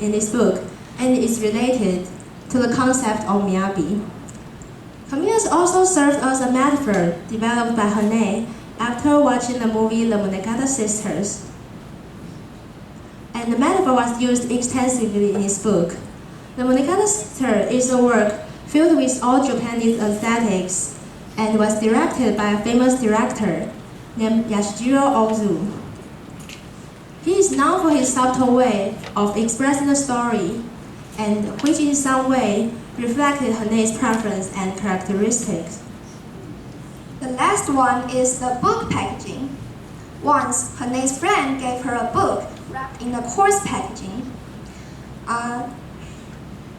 in this book, and is related to the concept of miyabi. Camillus also served as a metaphor developed by Hane after watching the movie The Monogatari Sisters. And the metaphor was used extensively in his book. The Monogatari Sisters is a work filled with all Japanese aesthetics and was directed by a famous director named Yashijiro Ozu. He is known for his subtle way of expressing the story, and which in some way reflected Hane's preference and characteristics. The last one is the book packaging. Once, Hane's friend gave her a book wrapped in a coarse packaging.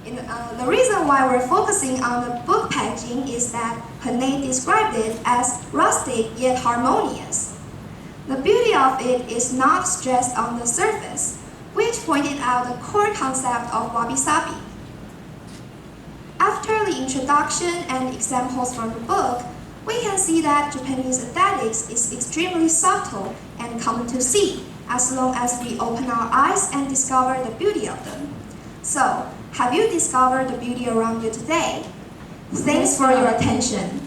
The reason why we're focusing on the book packaging is that Hane described it as rustic yet harmonious. The beauty of it is not stressed on the surface, which pointed out the core concept of wabi-sabi. After the introduction and examples from the book, we can see that Japanese aesthetics is extremely subtle and common to see, as long as we open our eyes and discover the beauty of them. So, have you discovered the beauty around you today? Thanks for your attention.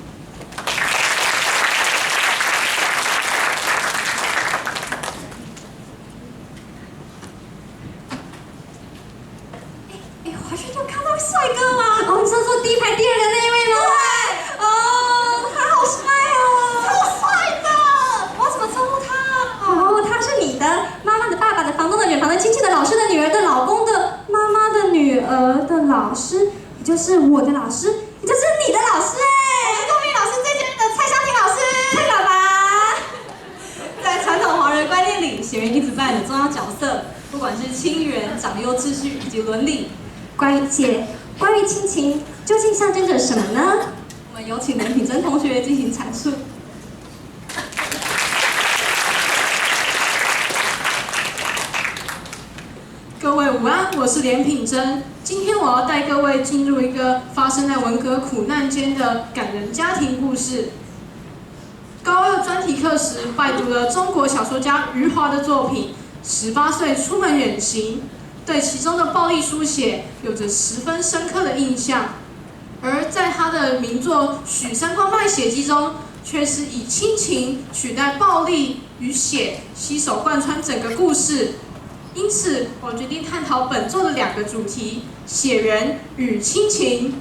老师，也就是我的老师，也就是你的老师我们公民老师最前面的蔡湘婷老师，太好吧？在传统华人观念里，血缘一直扮演重要角色，不管是亲缘、长幼秩序以及伦理。关于亲情究竟象征着什么呢？我们有请连品珍同学进行阐述。各位午安，我是连品珍。今天我要带各位进入一个发生在文革苦难间的感人家庭故事。高二专题课时，拜读了中国小说家余华的作品《18岁出门远行》，对其中的暴力书写有着十分深刻的印象。而在他的名作《许三观卖血记》中，却是以亲情取代暴力与血，携手贯穿整个故事。因此，我决定探讨本作的两个主题：血缘与亲情。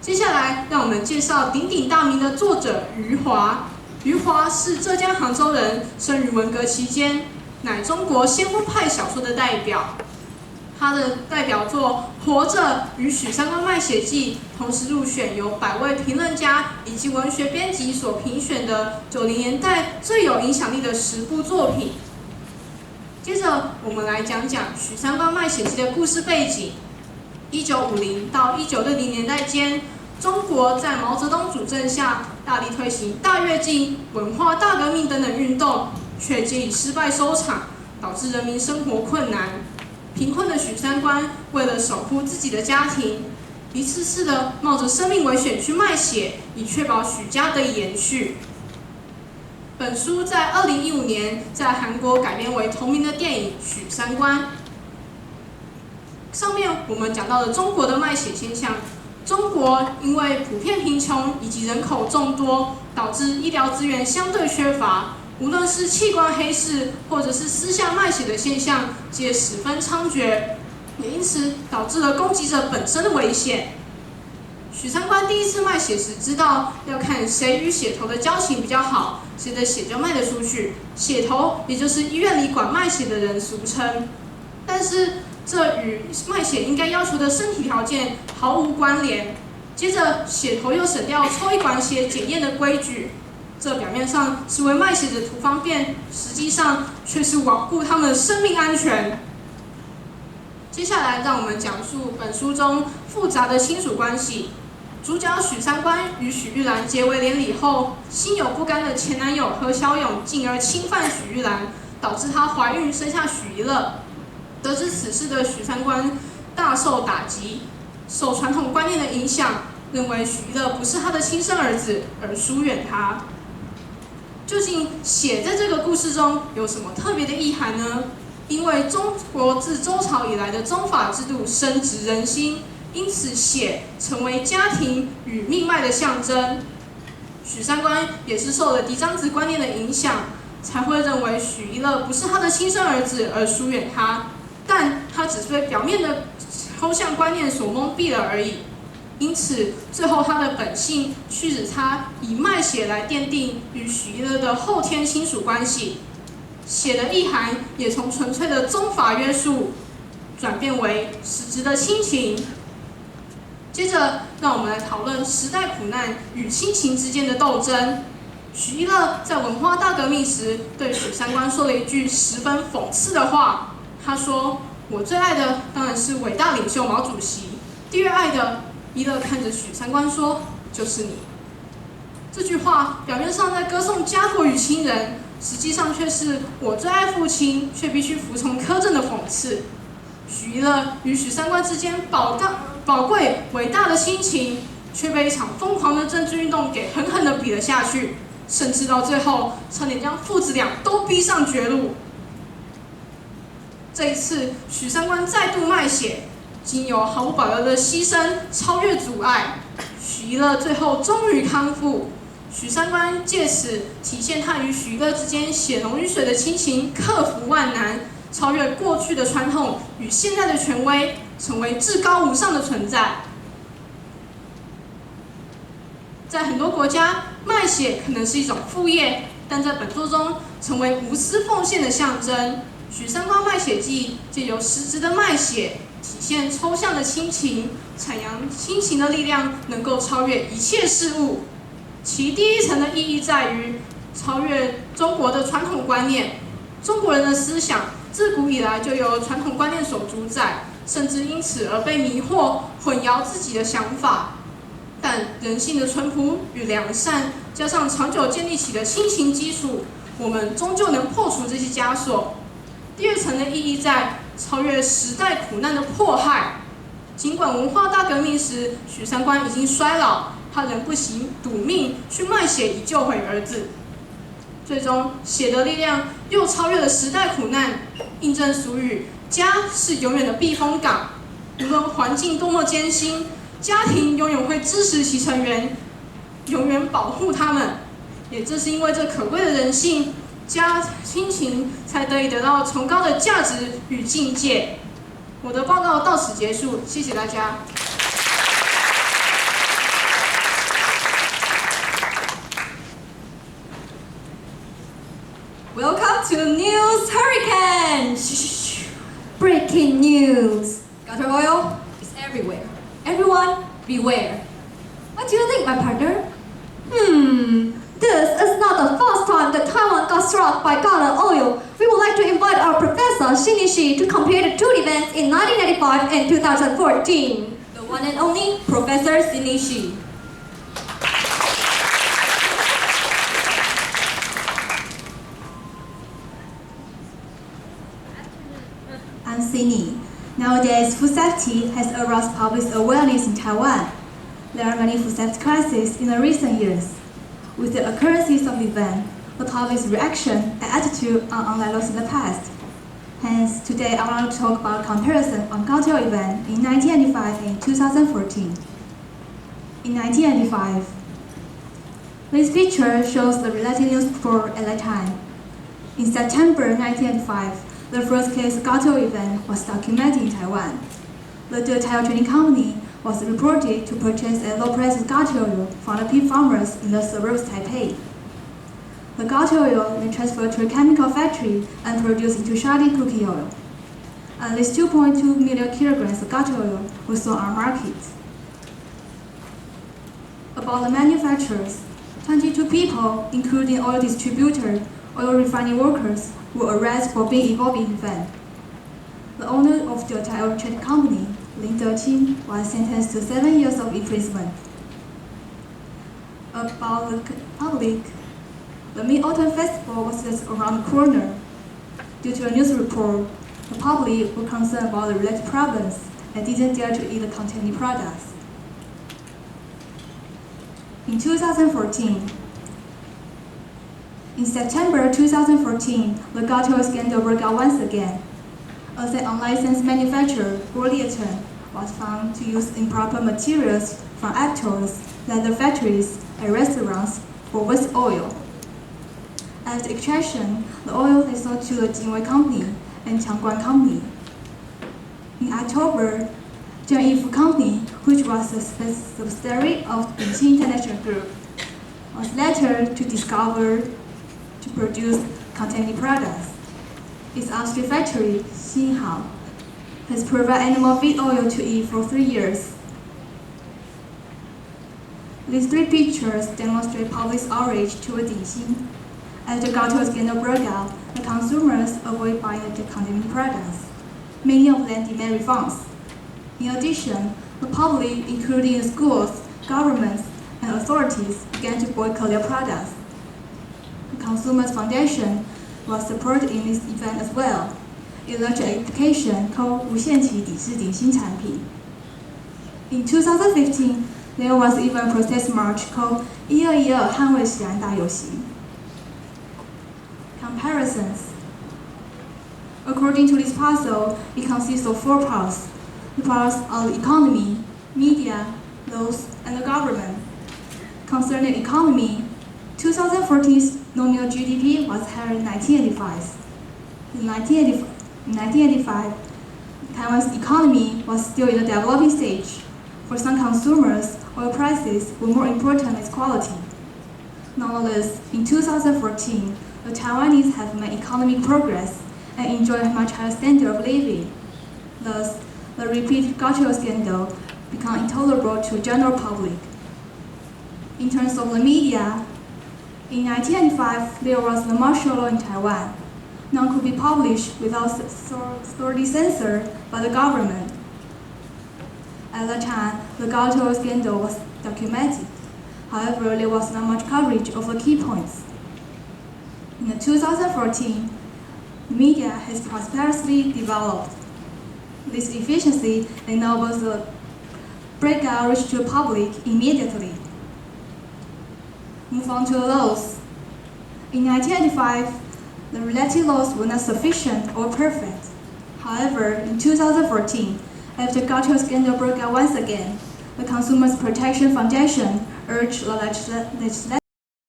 接下来，让我们介绍鼎鼎大名的作者余华。余华是浙江杭州人，生于文革期间，乃中国先锋派小说的代表。他的代表作《活着》与《许三观卖血记》同时入选由百位评论家以及文学编辑所评选的90年代最有影响力的10部作品。接着，我们来讲讲《许三观卖血记》的故事背景。1950到1960年代间，中国在毛泽东主政下，大力推行大跃进、文化大革命等等运动，却皆以失败收场，导致人民生活困难。贫困的许三观为了守护自己的家庭，一次次的冒着生命危险去卖血，以确保许家得以延续。本书在2015年在韩国改编为同名的电影《许三观》。上面我们讲到了中国的卖血现象。中国因为普遍贫穷以及人口众多，导致医疗资源相对缺乏，无论是器官黑市或者是私下卖血的现象，皆十分猖獗，也因此导致了攻击者本身的危险。许三观第一次卖血时，知道要看谁与血头的交情比较好，谁的血就卖得出去。血头也就是医院里管卖血的人俗称，但是这与卖血应该要求的身体条件毫无关联。接着，血头又省掉抽一管血检验的规矩，这表面上是为卖血者图方便，实际上却是罔顾他们的生命安全。接下来，让我们讲述本书中复杂的亲属关系。主角许三观与许玉兰结为连理后，心有不甘的前男友何小勇进而侵犯许玉兰，导致她怀孕生下许一乐。得知此事的许三观大受打击，受传统观念的影响，认为许一乐不是他的亲生儿子，而疏远他。究竟血在这个故事中有什么特别的意涵呢？因为中国自周朝以来的宗法制度深植人心，因此血成为家庭与命脉的象征。许三观也是受了嫡长子观念的影响，才会认为许一乐不是他的亲生儿子而疏远他，但他只是被表面的抽象观念所蒙蔽了而已。因此，最后他的本性驱使他以脉血来奠定与许一乐的后天亲属关系。血的意涵也从纯粹的宗法约束，转变为实质的亲情。接着，让我们来讨论时代苦难与亲情之间的斗争。许一乐在文化大革命时对许三观说了一句十分讽刺的话，他说：“我最爱的当然是伟大领袖毛主席，第二爱的。”一乐看着许三观说：“就是你。”这句话表面上在歌颂家国与亲人，实际上却是我最爱父亲，却必须服从苛政的讽刺。许一乐与许三观之间宝贵伟大的亲情，却被一场疯狂的政治运动给狠狠地比了下去，甚至到最后差点将父子俩都逼上绝路。这一次，许三观再度卖血，经由毫不保留的牺牲，超越阻碍，许一乐最后终于康复。许三观借此体现他与许一乐之间血浓于水的亲情，克服万难，超越过去的传统与现在的权威，成为至高无上的存在。在很多国家，卖血可能是一种副业，但在本作中成为无私奉献的象征。许三观卖血记借由实质的卖血，体现抽象的亲情，阐扬亲情的力量能够超越一切事物。其第一层的意义在于超越中国的传统观念。中国人的思想自古以来就由传统观念所主宰，甚至因此而被迷惑，混淆自己的想法。但人性的淳朴与良善，加上长久建立起的亲情基础，我们终究能破除这些枷锁。第二层的意义在超越时代苦难的迫害。尽管文化大革命时许三观已经衰老，他仍不惜赌命去卖血以救回儿子。最终，血的力量又超越了时代苦难，印证俗语：家是永远的避风港。无论环境多么艰辛，家庭永远会支持其成员，永远保护他们。也正是因为这可贵的人性，亲情才得以得到崇高的价值与境界。我的报告到此结束，谢谢大家。Welcome to News Hurricane! Breaking news. Gutter oil is everywhere. Everyone, beware. What do you think, my partner? This is not the first time that Taiwan got struck by gutter oil. We would like to invite our professor Shinichi to compare the two events in 1995 and 2014. The one and only Professor Shinichi. I'm Sini. Nowadays, food safety has aroused public awareness in Taiwan. There are many food safety crises in the recent years. With the occurrences of events, the public's reaction and attitude are unlike those in the past. Hence, today I want to talk about comparison on cultural events in 1995 and 2014. In 1995, this picture shows the related news report at that time. In September 1995, the first case cultural event was documented in Taiwan. The tile trading company was reported to purchase a low-priced gaucho oil from the pig farmers in the suburbs of Taipei. The gaucho oil then transferred to a chemical factory and produced into shadi cookie oil. At least 2.2 million kilograms of gaucho oil were sold on market. About the manufacturers, 22 people, including oil distributor, oil refining workers, were arrested for being involved in the event. The owner of the tile trading company, Lin Deqing, was sentenced to 7 years of imprisonment. About the public, the Mid-Autumn Festival was just around the corner. Due to a news report, the public were concerned about the related problems and didn't dare to eat the containing products. In 2014, in September 2014, the gaucho scandal broke out once again. as an unlicensed manufacturer, Borliaton was found to use improper materials from actors, leather factories, and restaurants for waste oil. After extraction, the oil is sold to the Jinwei Company and Changguan Company. In October, Jiangyifu Company, which was a subsidiary of the Qing International Group, was later to discover to produce contaminated products. Its upstream factory, Xinhao, has provided animal feed oil to it for 3 years. These 3 pictures demonstrate public's outrage toward Dingxin. After Gaotou scandal broke out, the consumers avoid buying the contaminated products. Many of them demand refunds. In addition, the public, including schools, governments, and authorities, began to boycott their products. The Consumers Foundation was supported in this event as well. It launched an application called 无限期抵制顶新产品. In 2015, there was even a protest march called 1212捍卫食安大游行. Comparisons. According to this puzzle, it consists of 4 parts. The parts are the economy, media, laws, and the government. Concerning economy, 2014's nominal GDP was higher in 1985. In 1985, Taiwan's economy was still in the developing stage. For some consumers, oil prices were more important than its quality. Nonetheless, in 2014, the Taiwanese have made economic progress and enjoy a much higher standard of living. Thus, the repeated cultural scandal become intolerable to the general public. In terms of the media, in 1995, there was the martial law in Taiwan. None could be published without thoroughly censored by the government. At that time, the Gaotou scandal was documented. However, there was not much coverage of the key points. In 2014, the media has prosperously developed. This efficiency enables the breakout reach to the public immediately. Move on to the laws. In 1995, the related laws were not sufficient or perfect. However, in 2014, after Gaotou scandal broke out once again, the Consumers Protection Foundation urged the legislature